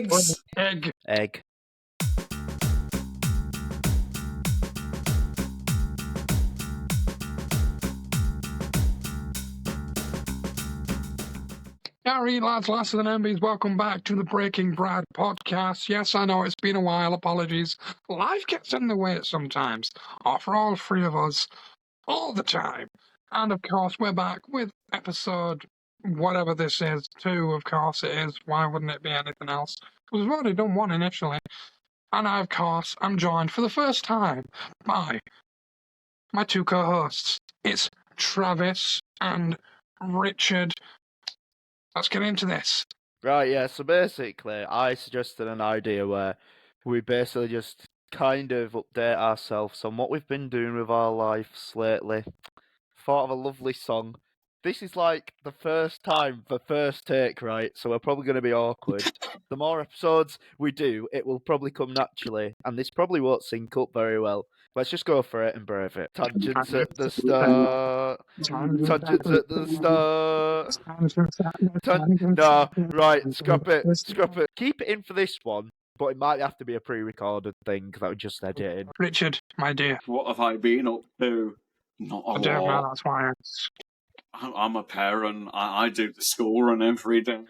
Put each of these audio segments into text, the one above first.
Eggs! Egg. Egg. Gary, lads, lasses and MBs, welcome back to the Breaking Brad podcast. Yes, I know it's been a while, apologies. Life gets in the way sometimes, for all three of us, all the time. And of course, we're back with episode, whatever this is, 2, of course it is. Why wouldn't it be anything else? Because we've already done 1 initially. And I, of course, am joined for the first time by my 2 co-hosts. It's Travis and Richard. Let's get into this. Right, yeah, so basically, I suggested an idea where we basically just kind of update ourselves on what we've been doing with our lives lately. Thought of a lovely song. This is like the first time, the first take, right? So we're probably going to be awkward. The more episodes we do, it will probably come naturally, and this probably won't sync up very well. Let's just go for it and brave it. Tangents at the start. Tangents at the start. No, right, scrap it. Scrap it. Keep it in for this one, but it might have to be a pre-recorded thing because I would just edit in. Richard, my dear. What have I been up to? Not a I don't know, lot. that's why I'm a parent. I do the school run every day.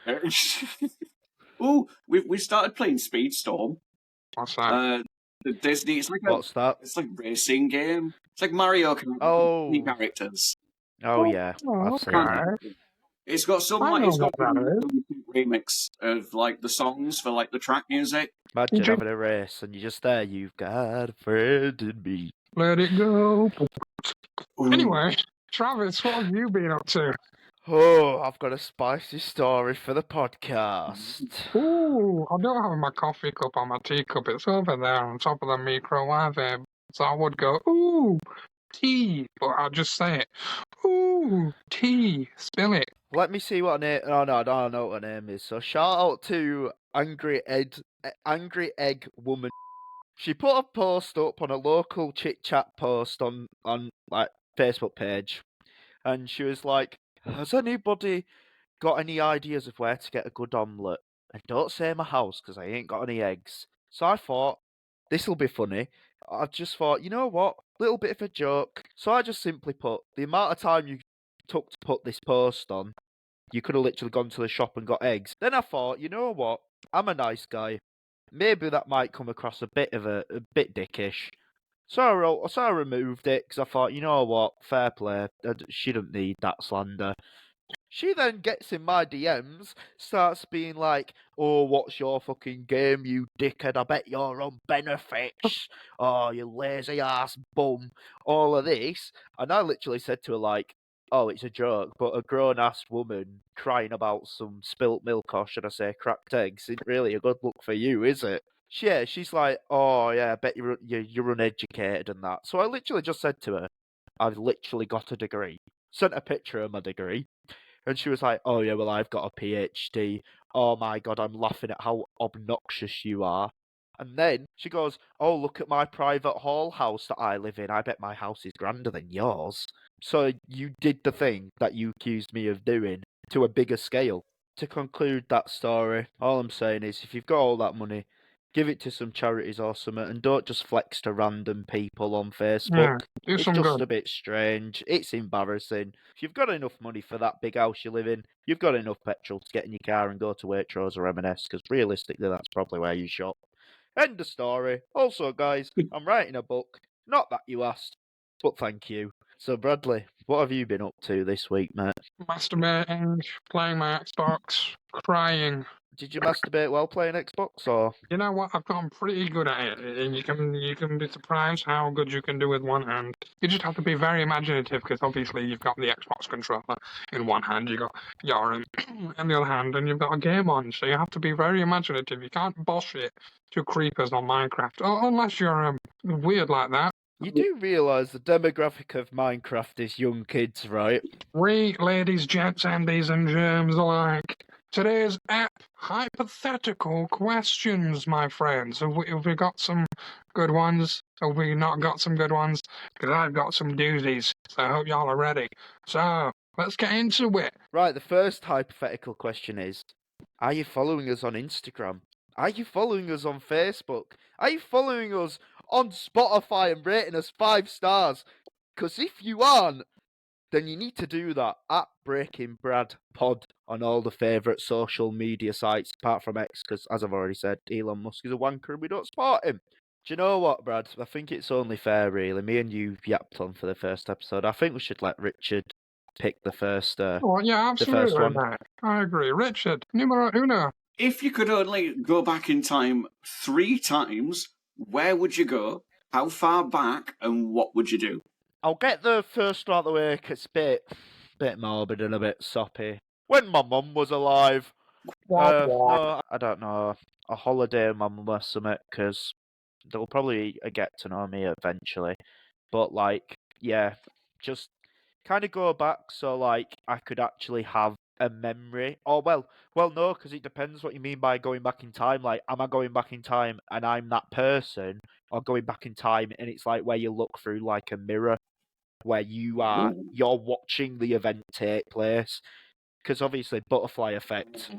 Oh, we started playing Speedstorm. What's that? The Disney. It's like What's that? It's like a racing game. It's like Mario Kart. Oh. Characters. Oh yeah, I've seen that. It's got some remix of like the songs for like the track music. Imagine having a race and you're just there. You've got a friend in me. Let it go. Ooh. Anyway, Travis, what have you been up to? Oh, I've got a spicy story for the podcast. Ooh, I don't have my coffee cup or my tea cup. It's over there on top of the microwave. So I would go, ooh, tea. But I'll just say it. Ooh, tea. Spill it. Let me see what name. Oh no, I don't know what her name is. So shout out to Angry Egg Woman. She put a post up on a local chit chat post on like Facebook page, and she was like, "Has anybody got any ideas of where to get a good omelette? And don't say my house because I ain't got any eggs." So I thought this'll be funny. I just thought, you know what, little bit of a joke. So I just simply put the amount of time you took to put this post on. You could have literally gone to the shop and got eggs. Then I thought, you know what, I'm a nice guy. Maybe that might come across a bit dickish. So I removed it because I thought, you know what, fair play. She didn't need that slander. She then gets in my DMs, starts being like, "Oh, what's your fucking game, you dickhead? I bet you're on benefits. Oh, you lazy ass bum." All of this, and I literally said to her like, "Oh, it's a joke," but a grown-ass woman crying about some spilt milk, or should I say cracked eggs, isn't really a good look for you, is it? Yeah, she's like, "Oh, yeah, I bet you're uneducated and that." So I literally just said to her, "I've literally got a degree." Sent a picture of my degree. And she was like, "Oh, yeah, well, I've got a PhD. Oh, my God, I'm laughing at how obnoxious you are." And then she goes, "Oh, look at my private hall house that I live in. I bet my house is grander than yours." So you did the thing that you accused me of doing to a bigger scale. To conclude that story, all I'm saying is if you've got all that money, give it to some charities or something, and don't just flex to random people on Facebook. Do It's some just good. a bit strange. It's embarrassing. If you've got enough money for that big house you live in, you've got enough petrol to get in your car and go to Waitrose or M&S, because realistically that's probably where you shop. End of story. Also, guys, I'm writing a book. Not that you asked, but thank you. So, Bradley, what have you been up to this week, mate? Masturbating, playing my Xbox, crying. Did you masturbate while playing Xbox, or? You know what? I've gotten pretty good at it, and you can be surprised how good you can do with one hand. You just have to be very imaginative because obviously you've got the Xbox controller in one hand, you got your in the other hand, and you've got a game on. So you have to be very imaginative. You can't boss it to creepers on Minecraft, unless you're weird like that. You do realise the demographic of Minecraft is young kids, right? We, ladies, gents, MBs, and germs alike. Today's app, hypothetical questions, my friends. Have we got some good ones? Have we not got some good ones? Because I've got some doozies, so I hope y'all are ready. So, let's get into it. Right, the first hypothetical question is, are you following us on Instagram? Are you following us on Facebook? Are you following us on Spotify and rating us 5 stars? Because if you aren't, then you need to do that at Breaking Brad Pod on all the favourite social media sites, apart from X, because as I've already said, Elon Musk is a wanker and we don't support him. Do you know what, Brad? I think it's only fair, really. Me and you yapped on for the first episode. I think we should let Richard pick the first. Oh, yeah, absolutely, one. mate. I agree. Richard, numero uno. If you could only go back in time 3 times, where would you go? How far back? And what would you do? I'll get the first one out of the way, 'cause it's a bit morbid and a bit soppy. When my mum was alive. No, I don't know. A holiday with my mum or something, because they'll probably get to know me eventually. But, like, yeah, just kind of go back so, like, I could actually have a memory. Or, well, no, because it depends what you mean by going back in time. Like, am I going back in time and I'm that person? Or going back in time and it's like where you look through, like, a mirror where you're watching the event take place? Because obviously, butterfly effect.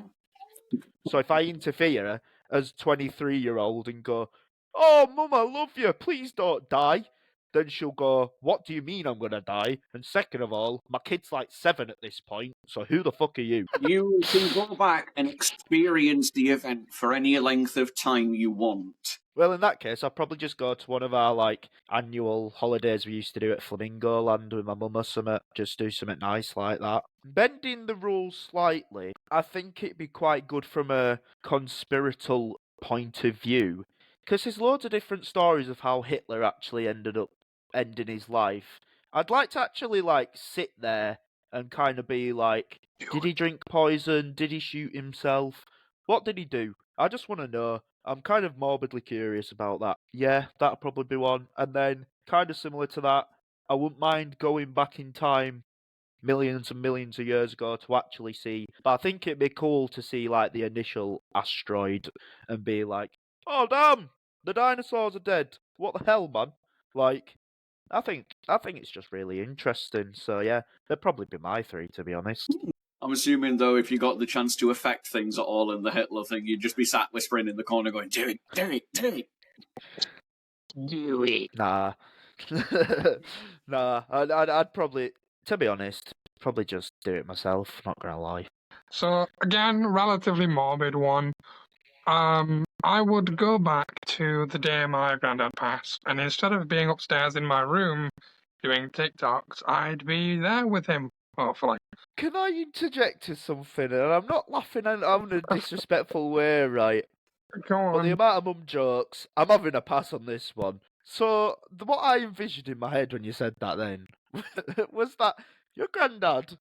So if I interfere as 23-year-old and go, "Oh, Mum, I love you, please don't die," then she'll go, "What do you mean I'm going to die? And second of all, my kid's like 7 at this point, so who the fuck are you?" You can go back and experience the event for any length of time you want. Well, in that case, I'll probably just go to one of our, like, annual holidays we used to do at Flamingo Land with my mum or something. Just do something nice like that. Bending the rules slightly, I think it'd be quite good from a conspiratorial point of view. Because there's loads of different stories of how Hitler actually ended up ending his life. I'd like to actually, like, sit there and kind of be like, did he drink poison? Did he shoot himself? What did he do? I just want to know. I'm kind of morbidly curious about that. Yeah, that'll probably be one. And then, kind of similar to that, I wouldn't mind going back in time millions and millions of years ago to actually see. But I think it'd be cool to see, like, the initial asteroid and be like, "Oh, damn! The dinosaurs are dead. What the hell, man?" Like, I think it's just really interesting. So, yeah, they'd probably be my 3, to be honest. I'm assuming, though, if you got the chance to affect things at all in the Hitler thing, you'd just be sat whispering in the corner going, "Do it, do it, do it." Do it. Nah. Nah, I'd probably, to be honest, probably just do it myself, not gonna lie. So, again, relatively morbid one. I would go back to the day my granddad passed, and instead of being upstairs in my room doing TikToks, I'd be there with him, hopefully. Can I interject to something? And I'm not laughing in a disrespectful way, right? Go But the on. amount of mum jokes, I'm having a pass on this one. So, what I envisioned in my head when you said that then, was that your granddad,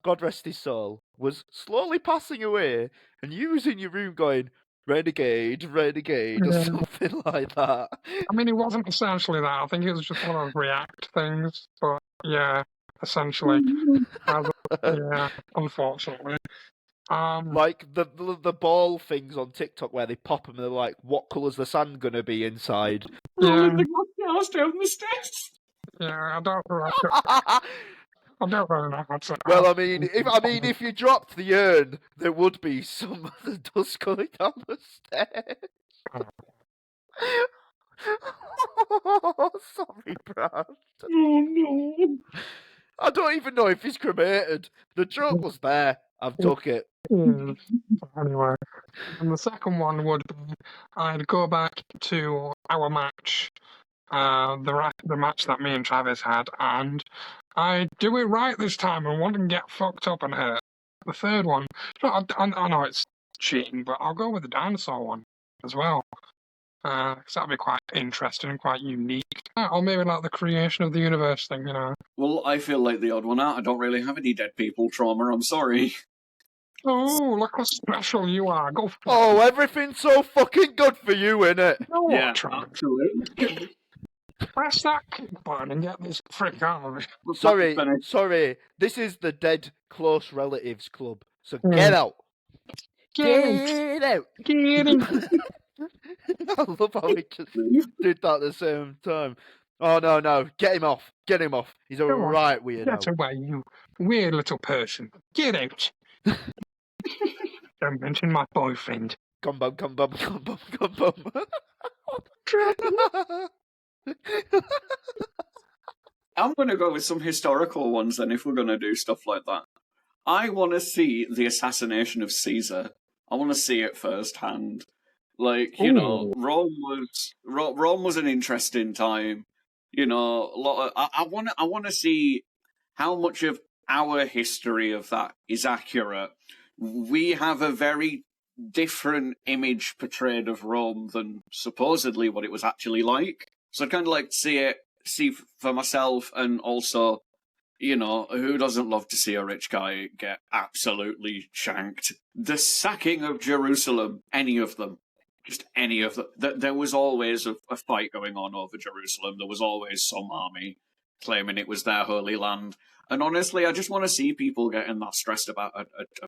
God rest his soul, was slowly passing away, and you was in your room going, "Renegade, renegade," or Yeah. something like that. I mean, it wasn't essentially that. I think it was just one of those react things. But yeah, essentially. Yeah, unfortunately. Like the ball things on TikTok where they pop them and they're like, "What colour's the sand gonna be inside?" Rolling the glass down the stairs. Yeah, I don't really know how to. Well, I mean, if you dropped the urn, there would be some of the dust going down the stairs. Sorry, Brad. Oh, no. I don't even know if he's cremated. The joke was there. I've took it. Anyway, and the second one would be I'd go back to our match, the match that me and Travis had, and I'd do it right this time and wouldn't get fucked up and hurt. The third one, I know it's cheating, but I'll go with the dinosaur one as well. Because that'd be quite interesting and quite unique. Or maybe like the creation of the universe thing, you know. Well, I feel like the odd one out. I don't really have any dead people trauma, I'm sorry. Oh, look how special you are. Go for it. Oh, everything's so fucking good for you, innit? Go on, Yeah, Travis. absolutely. Press that kick button and get this prick out of it. Sorry. This is the dead close relatives club. So get out. Get out. Get him. I love how we just did that at the same time. Oh, no. Get him off. He's a Come on. right weirdo. Get away, you weird little person. Get out. Don't mention my boyfriend. Come bum, come bum, come bum, come bum. I'm going to go with some historical ones then if we're going to do stuff like that. I want to see the assassination of Caesar. I want to see it firsthand. Like, Ooh. Rome was an interesting time. A lot of, I want to see how much of our history of that is accurate. We have a very different image portrayed of Rome than supposedly what it was actually like. So I'd kind of like to see for myself, and also, who doesn't love to see a rich guy get absolutely shanked? The sacking of Jerusalem, any of them. Just any of them. There was always a fight going on over Jerusalem. There was always some army claiming it was their holy land. And honestly, I just want to see people getting that stressed about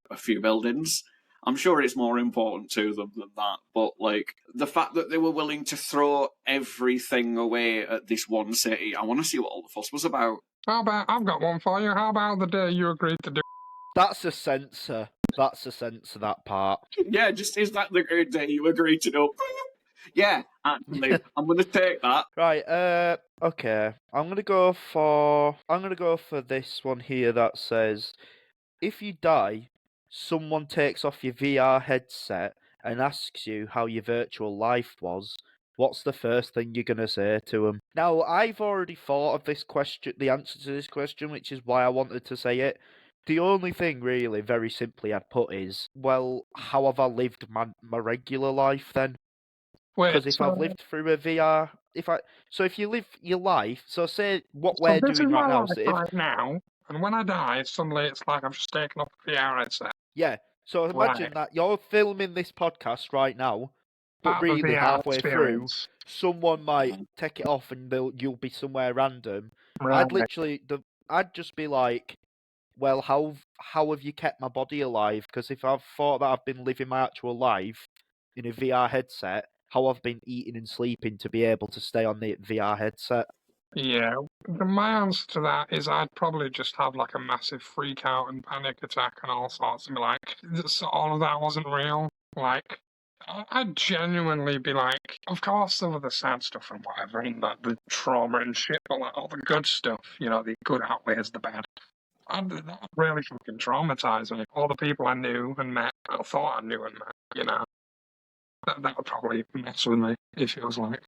a few buildings. I'm sure it's more important to them than that, but like the fact that they were willing to throw everything away at this one city, I want to see what all the fuss was about. How about, I've got one for you. How about the day you agreed to do? That's a censor. That's a censor, that part. Yeah, just is that the great day you agreed to do? Yeah, actually, I'm going to take that. Right, okay. I'm gonna go for this one here that says, if you die, someone takes off your VR headset and asks you how your virtual life was, what's the first thing you're gonna say to them? Now, I've already thought of this question, the answer to this question, which is why I wanted to say it. The only thing, really, very simply, I'd put is, well, how have I lived my regular life then? Because if I've lived through a VR, if you live your life, so say what we're this doing is right my now, life so if, right now, and when I die, suddenly it's like I've just taken off the VR headset. yeah, so imagine that you're filming this podcast right now, but Part of the really VR halfway experience. through, someone might take it off and you'll be somewhere random. Right. I'd just be like, well, how have you kept my body alive? Because if I've thought that I've been living my actual life in a VR headset, how I've been eating and sleeping to be able to stay on the VR headset. Yeah, my answer to that is I'd probably just have like a massive freak out and panic attack and all sorts, and be like, all of that wasn't real. Like, I'd genuinely be like, of course there was the sad stuff and whatever, and the trauma and shit, but like all the good stuff, the good outweighs the bad. That really fucking traumatized me. All the people I knew and met, I thought I knew and met, that would probably mess with me if it was like,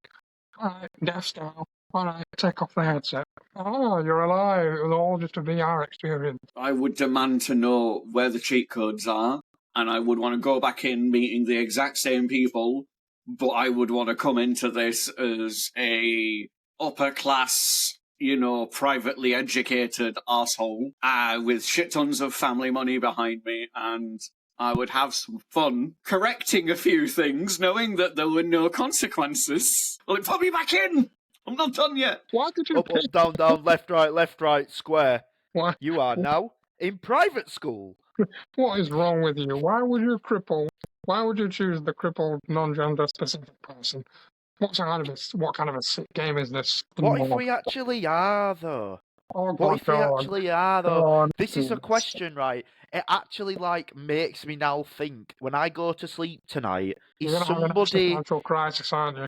alright, death style. Alright, take off the headset. Oh, you're alive. It was all just a VR experience. I would demand to know where the cheat codes are, and I would want to go back in meeting the exact same people, but I would want to come into this as a upper class, privately educated asshole, with shit tons of family money behind me, and I would have some fun correcting a few things, knowing that there were no consequences. Well, put me back in! I'm not done yet. Why did you Up, down, left, right, square. Why? You are now in private school. What is wrong with you? Why would you choose the crippled non-gender specific person? What kind of a sick game is this? What if we actually are, though? Oh, What if we actually are, though? God. This is a question, right? It actually, makes me now think, when I go to sleep tonight, is You're gonna have an existential crisis, aren't you?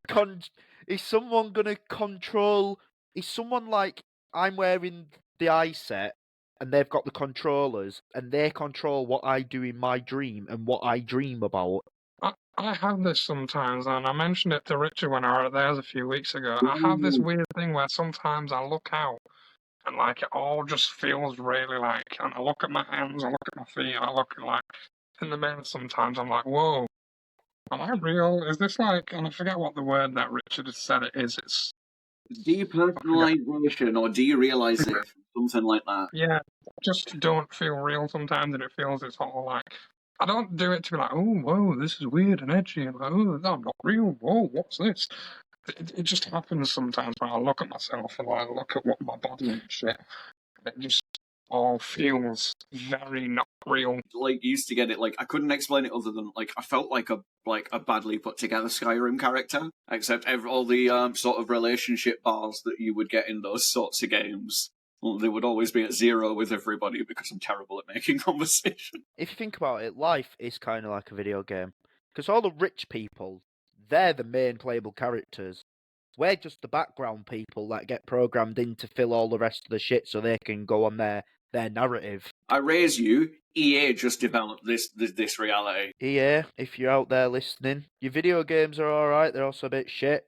is someone gonna control... Is someone I'm wearing the eye set, and they've got the controllers, and they control what I do in my dream and what I dream about? I have this sometimes, and I mentioned it to Richard when I was there a few weeks ago. I have this weird thing where sometimes I look out, and it all just feels really and I look at my hands, I look at my feet, I look at in the mirror sometimes, I'm like, whoa, am I real? Is this and I forget what the word that Richard has said it is, it's... Depersonalization or derealization, something like that. Yeah, just don't feel real sometimes, and it feels it's all I don't do it to be like, oh, whoa, this is weird and edgy, and oh, I'm not real, whoa, what's this? It just happens sometimes when I look at myself and I look at what my body and shit, and it just all feels very not real. Used to get it, I couldn't explain it other than, I felt like a badly put together Skyrim character, except all the sort of relationship bars that you would get in those sorts of games, they would always be at 0 with everybody because I'm terrible at making conversation. If you think about it, life is kind of like a video game. Because all the rich people, they're the main playable characters. We're just the background people that get programmed in to fill all the rest of the shit so they can go on their narrative. I raise you. EA just developed this reality. EA, if you're out there listening, your video games are alright, they're also a bit shit.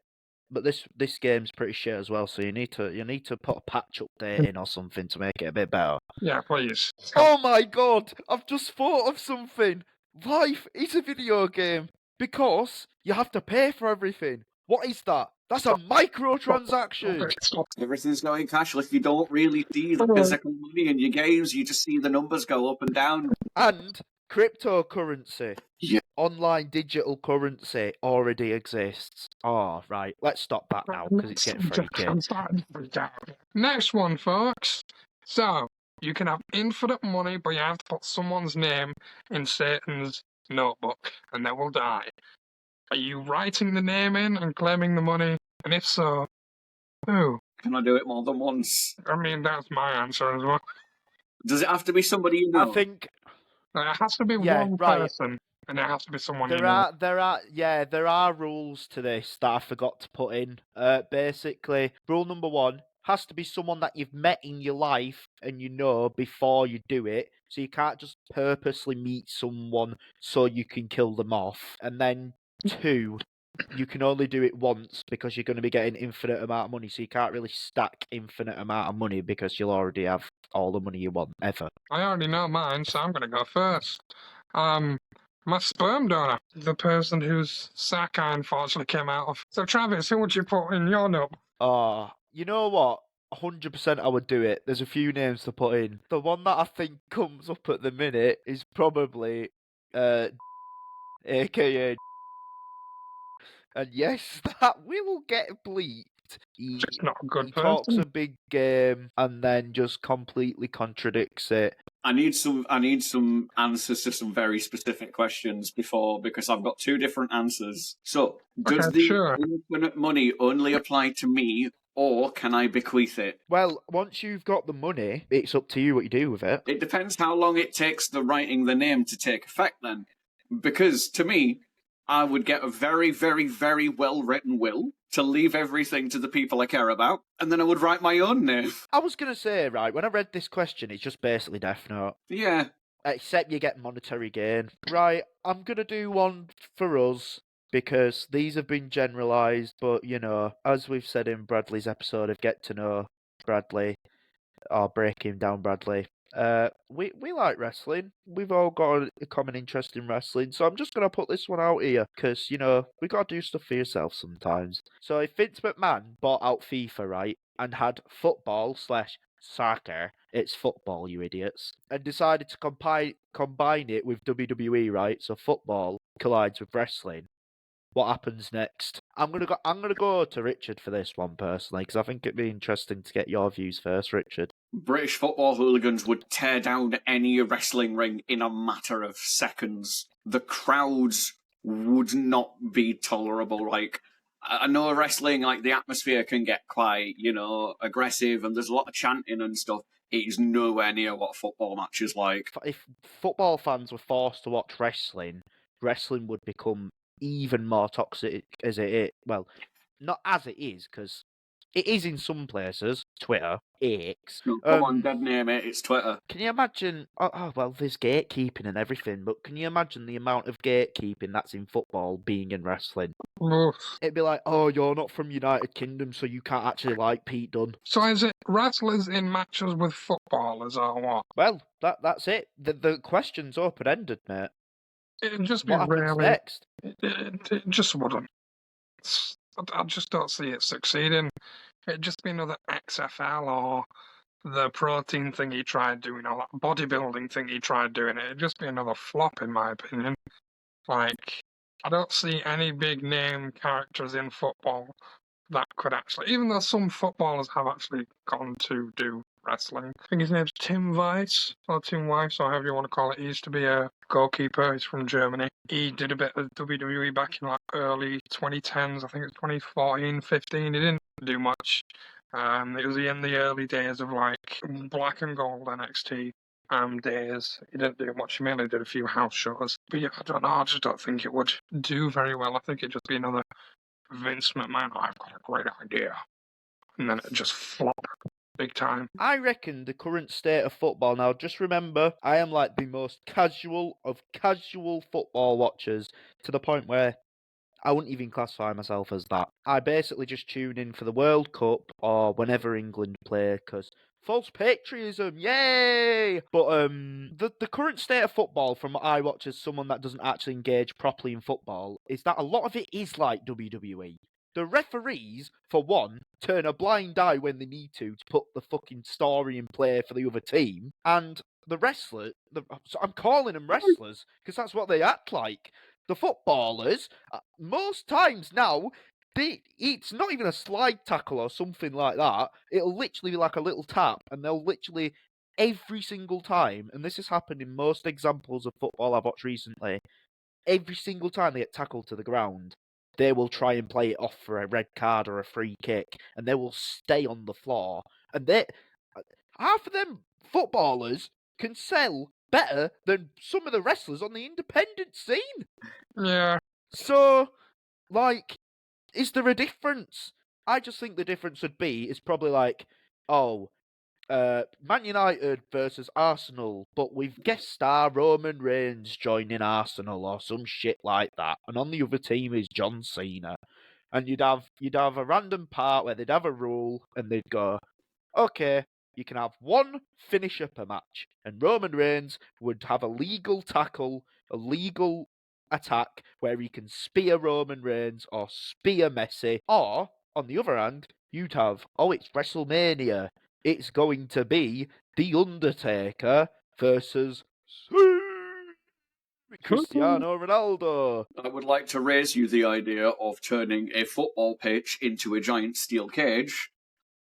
But this game's pretty shit as well, so you need to put a patch update in or something to make it a bit better. Yeah, please. Oh my god! I've just thought of something! Life is a video game because you have to pay for everything. What is that? That's a microtransaction! Stop. Everything's going cashless. You don't really see the physical money in your games. You just see the numbers go up and down. And cryptocurrency. Yeah. Online digital currency already exists. Oh, right. Let's stop that now because it's getting freaky. I'm starting to freak out. Next one, folks. So, you can have infinite money, but you have to put someone's name in Satan's notebook, and they will die. Are you writing the name in and claiming the money? And if so, who? Can I do it more than once? I mean, that's my answer as well. Does it have to be somebody you know? I think It has to be one person, and it has to be someone you know. there are rules to this that I forgot to put in. Basically, rule number 1 has to be someone that you've met in your life and you know before you do it. So you can't just purposely meet someone so you can kill them off. And then 2, you can only do it once because you're going to be getting infinite amount of money. So you can't really stack infinite amount of money because you'll already have all the money you want ever. I already know mine, so I'm going to go first. My sperm donor, the person whose sack I unfortunately came out of. So, Travis, who would you put in your notebook? Oh, you know what? 100% I would do it. There's a few names to put in. The one that I think comes up at the minute is probably aka and yes, that will get bleeped. Just not a good He person. talks a big game and then just completely contradicts it. I need some answers to some very specific questions because I've got 2 different answers. So, does the infinite money only apply to me, or can I bequeath it? Well, once you've got the money, it's up to you what you do with it. It depends how long it takes the writing the name to take effect then. Because to me, I would get a very, very, very well-written will to leave everything to the people I care about, and then I would write my own name. I was going to say, right, when I read this question, it's just basically Death Note. Yeah. Except you get monetary gain. Right, I'm going to do one for us, because these have been generalised, but, you know, as we've said in Bradley's episode of Get to Know Bradley, or Breaking Down Bradley, we like wrestling. We've all got a common interest in wrestling, so I'm just going to put this one out here, because, you know, we got to do stuff for yourself sometimes. So if Vince McMahon bought out FIFA, right, and had football/soccer, it's football, you idiots, and decided to combine it with WWE, right, so football collides with wrestling, what happens next? I'm gonna go to Richard for this one personally, because I think it'd be interesting to get your views first, Richard. British football hooligans would tear down any wrestling ring in a matter of seconds. The crowds would not be tolerable. Like, I know wrestling, like, the atmosphere can get quite, you know, aggressive, and there's a lot of chanting and stuff. It is nowhere near what a football match is like. If football fans were forced to watch wrestling, wrestling would become even more toxic as it is. Well, not as it is, because it is in some places. Twitter, X. No, come on, dead name it, it's Twitter. Can you imagine? Oh, well, there's gatekeeping and everything, but can you imagine the amount of gatekeeping that's in football being in wrestling? Oof. It'd be like, oh, you're not from United Kingdom, so you can't actually like Pete Dunne. So is it wrestlers in matches with footballers or what? Well, that's it. The question's open-ended, mate. It'd just be What happens really... next? It just wouldn't. I just don't see it succeeding. It'd just be another XFL or the protein thing he tried doing, or that bodybuilding thing he tried doing. It'd just be another flop, in my opinion. Like, I don't see any big name characters in football that could actually, even though some footballers have actually gone to do wrestling. I think his name's Tim Weiss, or Tim Weiss, or however you want to call it. He used to be a goalkeeper. He's from Germany. He did a bit of WWE back in like early 2010s. I think it's 2014, 15. He didn't do much. It was in the early days of like Black and Gold NXT. days. He didn't do much. He mainly did a few house shows. But yeah, I don't know. I just don't think it would do very well. I think it'd just be another Vince McMahon. I've got a great idea, and then it just flop big time. I reckon the current state of football now, just remember, I am like the most casual of casual football watchers, to the point where I wouldn't even classify myself as that. I basically just tune in for the World Cup or whenever England play, because false patriotism, yay! But the current state of football, from what I watch as someone that doesn't actually engage properly in football, is that a lot of it is like WWE. The referees, for one, turn a blind eye when they need to put the fucking story in play for the other team, and the wrestlers, so I'm calling them wrestlers because that's what they act like. The footballers, most times now, it's not even a slide tackle or something like that. It'll literally be like a little tap, and they'll literally, every single time, and this has happened in most examples of football I've watched recently, every single time they get tackled to the ground, they will try and play it off for a red card or a free kick, and they will stay on the floor. And half of them footballers can sell better than some of the wrestlers on the independent scene. Yeah. So, like, is there a difference? I just think the difference would be is probably like, Man United versus Arsenal, but with guest star Roman Reigns joining Arsenal or some shit like that, and on the other team is John Cena, and you'd have a random part where they'd have a rule and they'd go, okay, you can have one finish up a match, and Roman Reigns would have a legal tackle, a legal attack where he can spear Roman Reigns or spear Messi, or on the other hand, you'd have, it's WrestleMania. It's going to be The Undertaker versus Cristiano Ronaldo. I would like to raise you the idea of turning a football pitch into a giant steel cage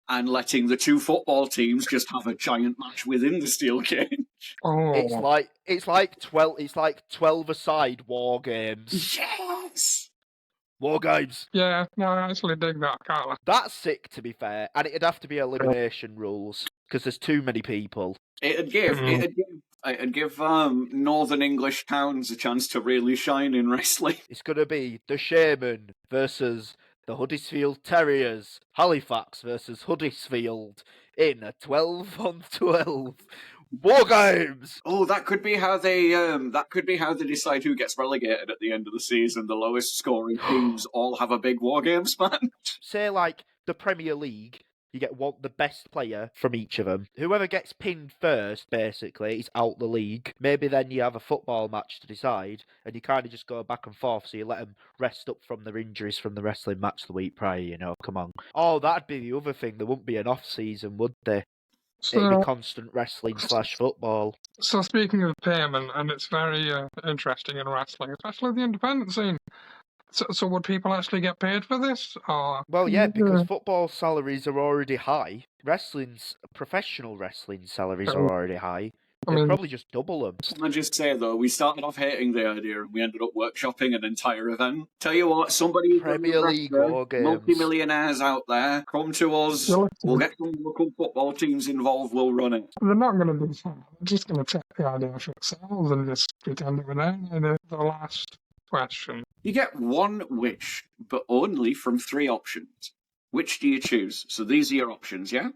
and letting the two football teams just have a giant match within the steel cage. Oh. It's like 12-a-side war games. Yes! War games. Yeah, no, I actually dig that, can't I? That's sick, to be fair, and it'd have to be elimination rules because there's too many people. It'd give Northern English towns a chance to really shine in wrestling. It's gonna be the Shaman versus the Huddersfield Terriers, Halifax versus Huddersfield in a 12-on-12 war games. Oh, that could be how they decide who gets relegated at the end of the season. The lowest scoring teams all have a big war games match. Say like the Premier League, you get the best player from each of them. Whoever gets pinned first, basically, is out the league. Maybe then you have a football match to decide, and you kind of just go back and forth, so you let them rest up from their injuries from the wrestling match the week prior, come on. Oh, that'd be the other thing. There wouldn't be an off-season, would there? It'd be constant wrestling/football. So speaking of payment, and it's very interesting in wrestling, especially the independent scene. So would people actually get paid for this? Or... Well, yeah, because football salaries are already high. Professional wrestling salaries are already high. They'd probably just double them. Can I just say, though, we started off hating the idea and we ended up workshopping an entire event. Tell you what, somebody Premier League war games. Multi-millionaires out there, come to us. We'll get some local football teams involved. We'll run it. They're not going to do that. They're just going to take the idea for themselves and just pretend it was there. The last question. You get one wish, but only from 3 options. Which do you choose? So these are your options, yeah?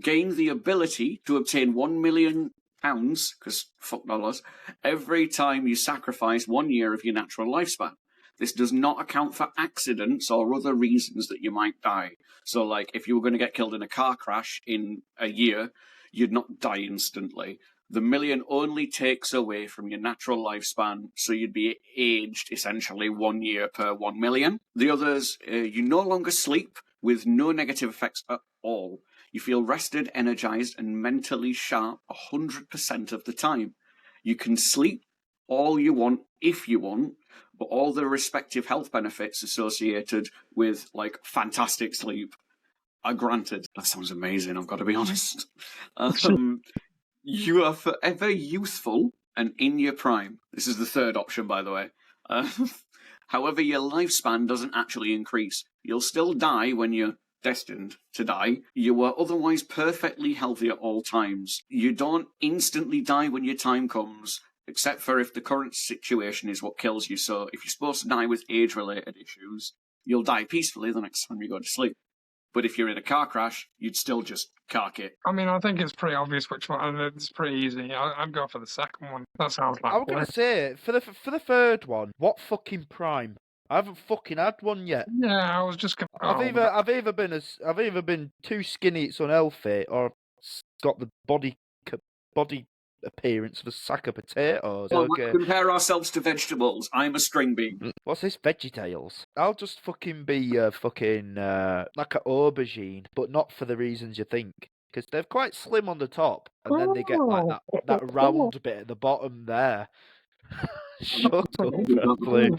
Gain the ability to obtain £1 million, because fuck dollars, every time you sacrifice 1 year of your natural lifespan. This does not account for accidents or other reasons that you might die. So, like, if you were going to get killed in a car crash in a year, you'd not die instantly. The million only takes away from your natural lifespan, so you'd be aged essentially 1 year per 1 million. The others, you no longer sleep with no negative effects at all. You feel rested, energized, and mentally sharp 100% of the time. You can sleep all you want if you want, but all the respective health benefits associated with, like, fantastic sleep are granted. That sounds amazing, I've got to be honest. You are forever youthful and in your prime. This is the third option, by the way. However, your lifespan doesn't actually increase. You'll still die when you're destined to die. You are otherwise perfectly healthy at all times. You don't instantly die when your time comes, except for if the current situation is what kills you. So if you're supposed to die with age-related issues, you'll die peacefully the next time you go to sleep. But if you're in a car crash, you'd still just cark it. I mean, I think it's pretty obvious which one. It's pretty easy. I'd go for the second one. That sounds like. I was gonna say for the third one, what fucking prime? I haven't fucking had one yet. Yeah, I was just gonna. I've either been too skinny it's unhealthy, or got the body appearance of a sack of potatoes. Well, Okay. let's compare ourselves to vegetables. I'm a string bean. What's this, VeggieTales? I'll just fucking be like an aubergine, but not for the reasons you think. Because they're quite slim on the top, and then they get like that round bit at the bottom there. Shut up, Bradley.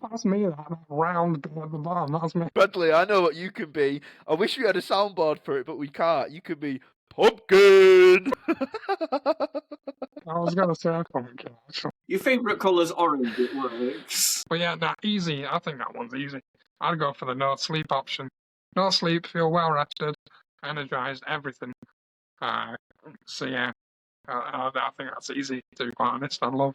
That's me, that round bit at the bottom. That's me. Bradley, I know what you can be. I wish we had a soundboard for it, but we can't. You could be pumpkin. I was gonna say pumpkin, actually. Your favourite colour's orange, it works. But yeah, easy. I think that one's easy. I'd go for the no sleep option. No sleep, feel well rested, energized, everything. So yeah, I think that's easy, to be quite honest. I'd love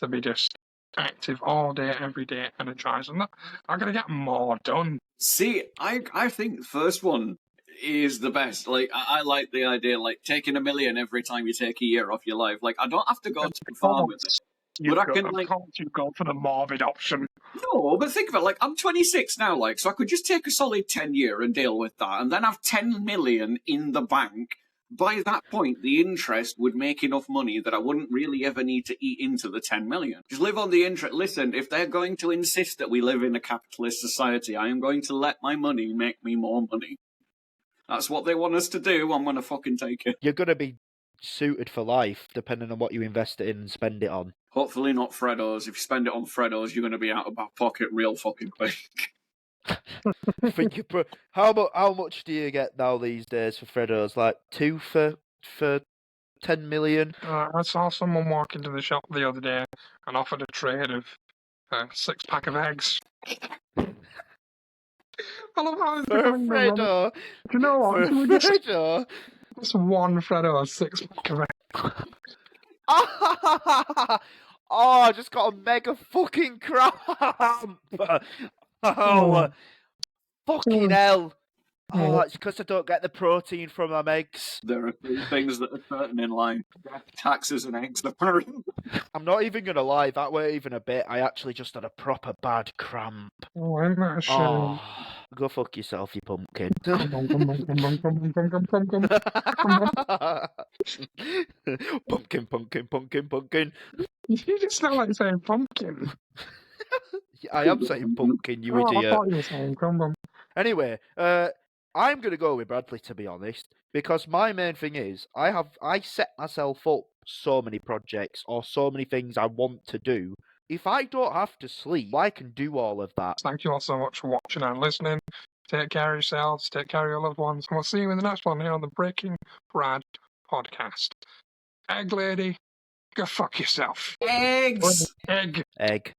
to be just active all day, every day, energized, and that I'm gonna get more done. See, I think the first one is the best. Like, I like the idea, like, taking $1 million every time you take a year off your life. Like, I don't have to go too far with it. But I can, like... Of course you go for the morbid option. No, but think of it, like, I'm 26 now, like, so I could just take a solid 10 year and deal with that, and then have 10 million in the bank. By that point, the interest would make enough money that I wouldn't really ever need to eat into the 10 million. Just live on the interest. Listen, if they're going to insist that we live in a capitalist society, I am going to let my money make me more money. That's what they want us to do. I'm going to fucking take it. You're going to be suited for life, depending on what you invest it in and spend it on. Hopefully not Freddos. If you spend it on Freddos, you're going to be out of back pocket real fucking quick. How much do you get now these days for Freddos? Like 2 for 10 million? I saw someone walk into the shop the other day and offered a trade of a 6-pack of eggs. I love how it's For a becoming the run. Freddo? Do you know what? For a Can we Freddo? just one Freddo, a 6-pack of eggs? Oh, I just got a mega fucking cramp. Oh, fucking hell. Oh, it's because I don't get the protein from my eggs. There are 3 things that are certain in life. Taxes and eggs. I'm not even going to lie, that weren't even a bit. I actually just had a proper bad cramp. Oh, isn't that a shame? Oh, go fuck yourself, you pumpkin. Pumpkin, pumpkin, pumpkin, pumpkin. You just sound like saying pumpkin. I am saying pumpkin, you idiot. I thought you were saying crumbum. Anyway, I'm going to go with Bradley, to be honest, because my main thing is I set myself up so many projects or so many things I want to do. If I don't have to sleep, I can do all of that. Thank you all so much for watching and listening. Take care of yourselves, take care of your loved ones, and we'll see you in the next one here on the Breaking Brad podcast. Egg lady, go fuck yourself. Eggs! Egg. Egg.